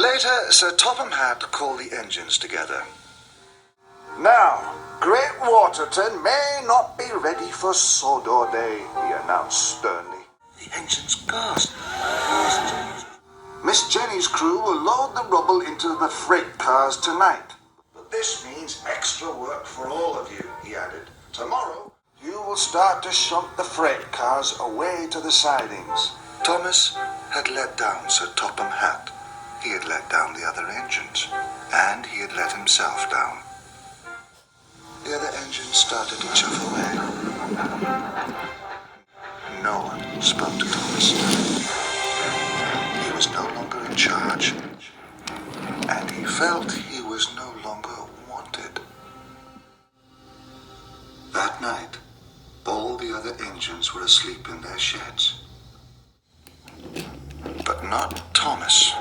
Later, Sir Topham Hatt called the engines together. "Now, Great Waterton may not be ready for Sodor Day," he announced sternly. The engines gasped. "Miss Jenny's crew will load the rubble into the freight cars tonight. But this means extra work for all of you," he added. "Tomorrow, you will start to shunt the freight cars away to the sidings." Thomas had let down Sir Topham Hatt. He had let down the other engines, and he had let himself down. The other engines started to chuff away. No one spoke to Thomas. He was no longer in charge, and he felt he was no longer wanted. That night, all the other engines were asleep in their sheds. But not Thomas.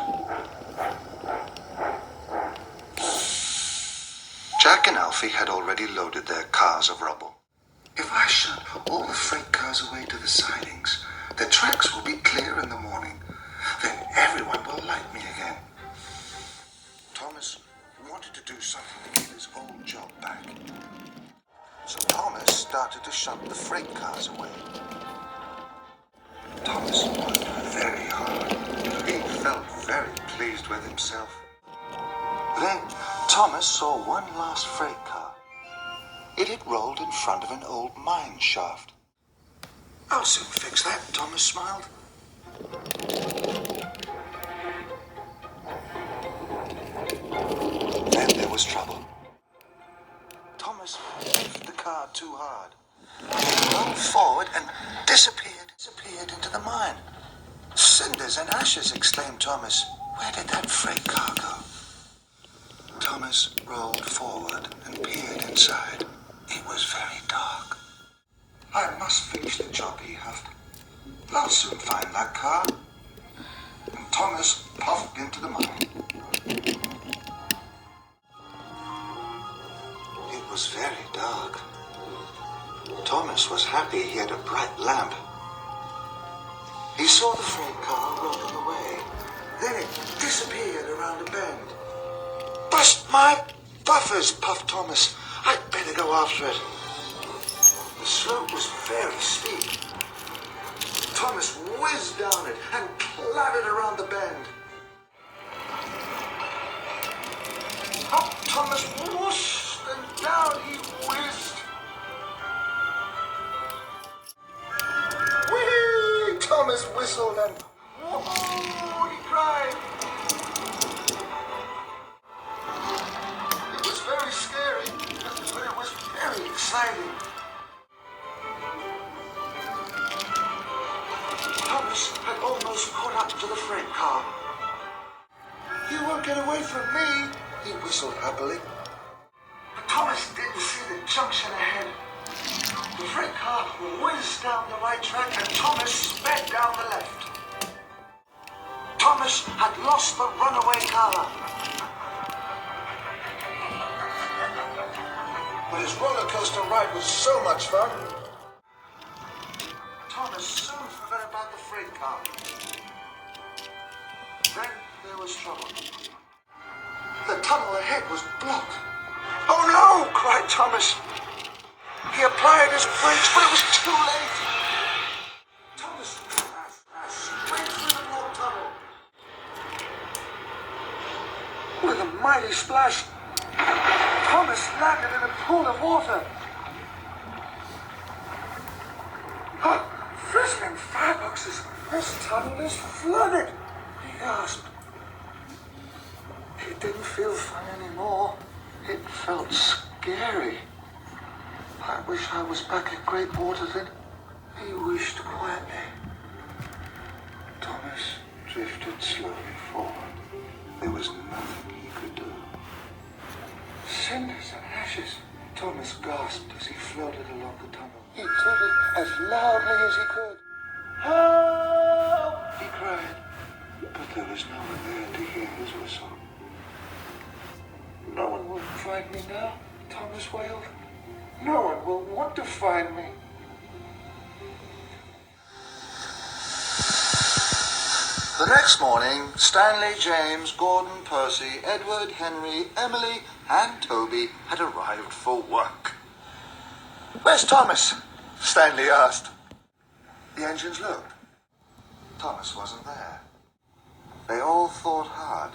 Jack and Alfie had already loaded their cars of rubble. "If I shunt all the freight cars away to the sidings, the tracks will be clear in the morning. Then everyone will like me again." Thomas wanted to do something to get his old job back. So Thomas started to shunt the freight cars away. Thomas worked very hard. He felt very pleased with himself. Then Thomas saw one last freight car. It had rolled in front of an old mine shaft. "I'll soon fix that," Thomas smiled. Then there was trouble. Thomas lifted the car too hard. It rolled forward and disappeared into the mine. "Cinders and ashes," exclaimed Thomas. "Where did that freight car go?" Thomas rolled forward and peered inside. It was very dark. "I must finish the job," he huffed. "I'll soon find that car." And Thomas puffed into the mine. It was very dark. Thomas was happy he had a bright lamp. He saw the freight car rolling away. Then it disappeared around a bend. "Bust my buffers," puffed Thomas. "I'd better go after it." The slope was very steep. Thomas whizzed down it and clattered around the bend. Up Thomas whooshed and down he whizzed. "Whee!" Thomas whistled and "Whoa!" he cried. It was very scary, but it was very exciting. Thomas had almost caught up to the freight car. "You won't get away from me," he whistled happily. But Thomas didn't see the junction ahead. The freight car whizzed down the right track and Thomas sped down the left. Thomas had lost the runaway car. But his roller coaster ride was so much fun. Thomas soon forgot about the freight car. Then there was trouble. The tunnel ahead was blocked. "Oh no!" cried Thomas. He applied his brakes, but it was too late. Thomas crashed straight through the blocked tunnel. With a mighty splash, Thomas landed in a pool of water. "Oh, frizzling fireboxes! This tunnel is flooded!" he gasped. It didn't feel fun anymore. It felt scary. "I wish I was back at Great Waterton," he wished quietly. Thomas drifted slowly forward. There was nothing he could do. "Cinders and ashes," Thomas gasped as he floated along the tunnel. He tooted as loudly as he could. "Help!" he cried. But there was no one there to hear his whistle. "No one will find me now," Thomas wailed. "No one will want to find me." The next morning, Stanley, James, Gordon, Percy, Edward, Henry, Emily, and Toby had arrived for work. "Where's Thomas?" Stanley asked. The engines looked. Thomas wasn't there. They all thought hard.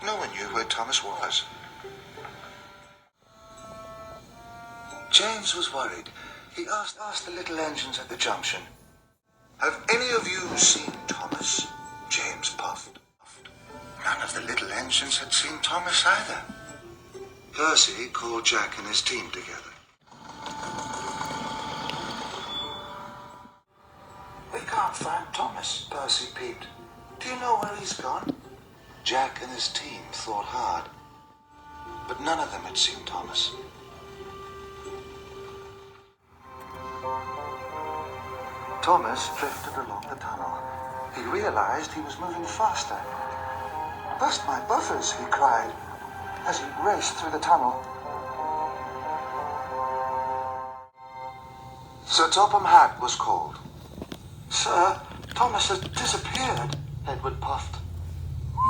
No one knew where Thomas was. James was worried. He asked the little engines at the junction, "Have any of you seen Thomas?" James puffed. None of the little engines had seen Thomas either. Percy called Jack and his team together. "We can't find Thomas," Percy peeped. "Do you know where he's gone?" Jack and his team thought hard, but none of them had seen Thomas. Thomas drifted along the tunnel. He realized he was moving faster. "Bust my buffers," he cried as he raced through the tunnel. Sir Topham Hatt was called. "Sir, Thomas has disappeared," Edward puffed.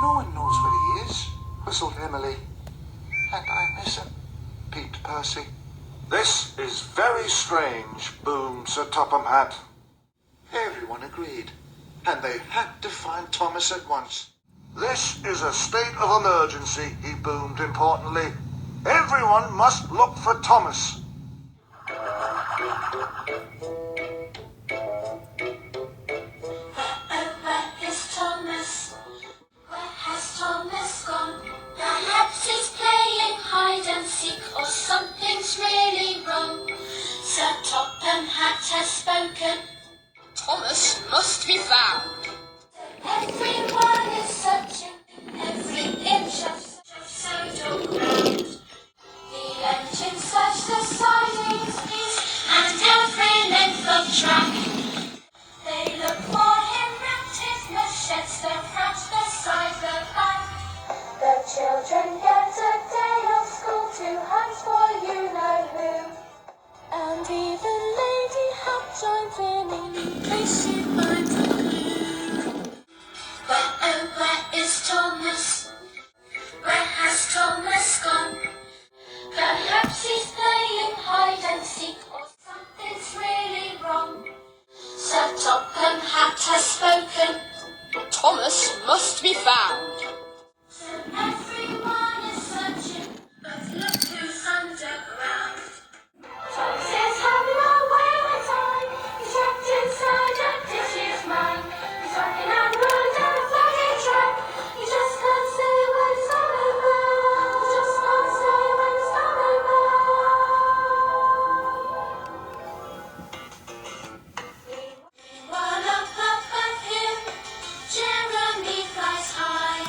"No one knows where he is," whistled Emily. "And I miss him," peeped Percy. "This is very strange," boomed Sir Topham Hatt. Everyone agreed, and they had to find Thomas at once. "This is a state of emergency," he boomed importantly. "Everyone must look for Thomas." Where is Thomas? Where has Thomas gone? Perhaps he's playing hide and seek, or something's really wrong. Sir Topham Hatt has spoken. Thomas must be found. Everyone is searching every inch of Sodor ground. The engines search the sidings, and every length of track. They look for him wrapped his machetes, the front, the side, the back. The children get a day off school to hunt for you know who. And even Lady Hap joins in case she finds a clue. But oh, where is Thomas? Where has Thomas gone? Perhaps he's playing hide and seek, or something's really wrong. Sir Topham Hatt has spoken. Thomas must be found. So everyone is searching, but look who's underground. Thomas is having a whale time. He's trapped inside a ditch's mine. He's running and running down a flooded track. He just can't stay when it's all over. He just can't stay when it's all over. One up above him, Jeremy flies high.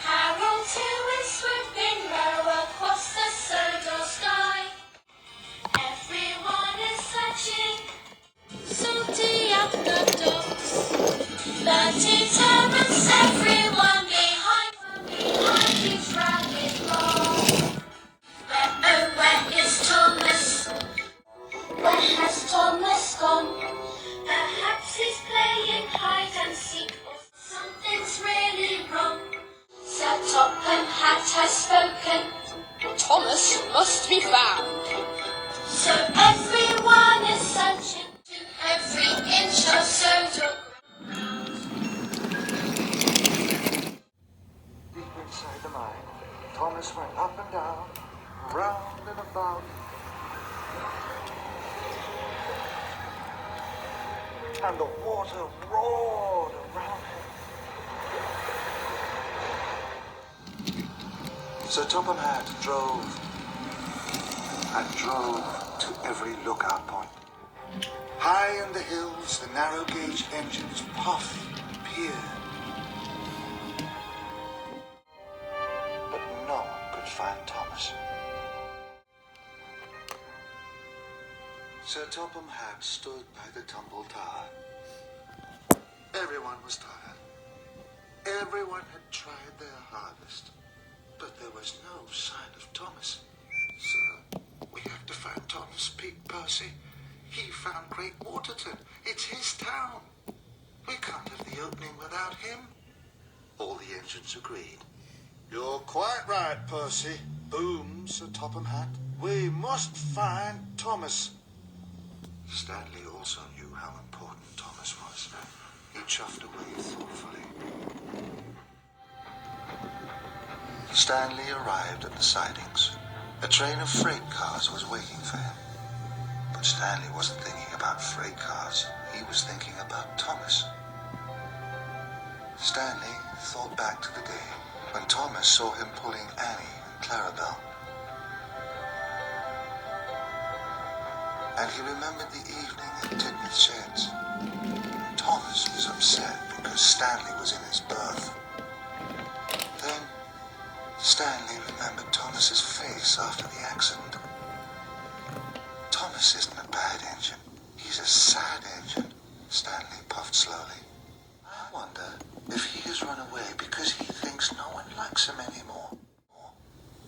Harold too is swooping low across the Sodor sky. Everyone is searching, Salty and the dogs. Bertie, Terence, everyone behind his ragged log. Where is Thomas? Where has Thomas gone? Perhaps he's playing hide and seek, or something's really wrong. Sir Topham Hatt has spoken. Thomas must be found. So everyone is searching to every inch of Sodor. Deep inside the mine, Thomas went up and down, round and about. And the water roared around him. Sir Topham Hatt drove and drove to every lookout point. High in the hills, the narrow gauge engines puffed and peered. But no one could find Thomas. Sir Topham Hatt stood by the tumbled tower. Everyone was tired. Everyone had tried their hardest. But there was no sign of Thomas. "Sir, we have to find Thomas," peeped Percy. "He found Great Waterton. It's his town." We can't have the opening without him. All the engines agreed. You're quite right, Percy. Boom, Sir Topham Hatt. We must find Thomas. Stanley also knew how important Thomas was. He chuffed away thoughtfully. Stanley arrived at the sidings. A train of freight cars was waiting for him. But Stanley wasn't thinking about freight cars. He was thinking about Thomas. Stanley thought back to the day when Thomas saw him pulling Annie and Clarabelle. And he remembered the evening at Tidmouth Sheds. Thomas was upset because Stanley was in his berth. Then Stanley remembered Thomas's face after the accident. Thomas isn't a bad engine. He's a sad engine, Stanley puffed slowly. I wonder if he has run away because he thinks no one likes him anymore.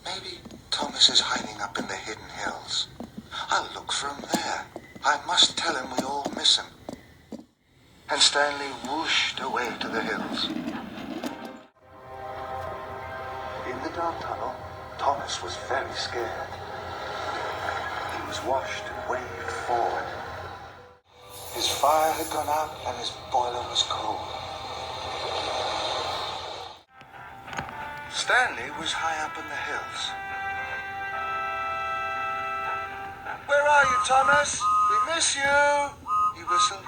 Maybe Thomas is hiding up in the hidden hills. I'll look for him there. I must tell him we all miss him. And Stanley whooshed away to the hills. In the dark tunnel, Thomas was very scared. He was washed and waved forward. His fire had gone out and his boiler was cold. Stanley was high up in the hills. "Where are you, Thomas? We miss you," he whistled.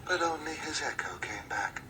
But only his echo came back.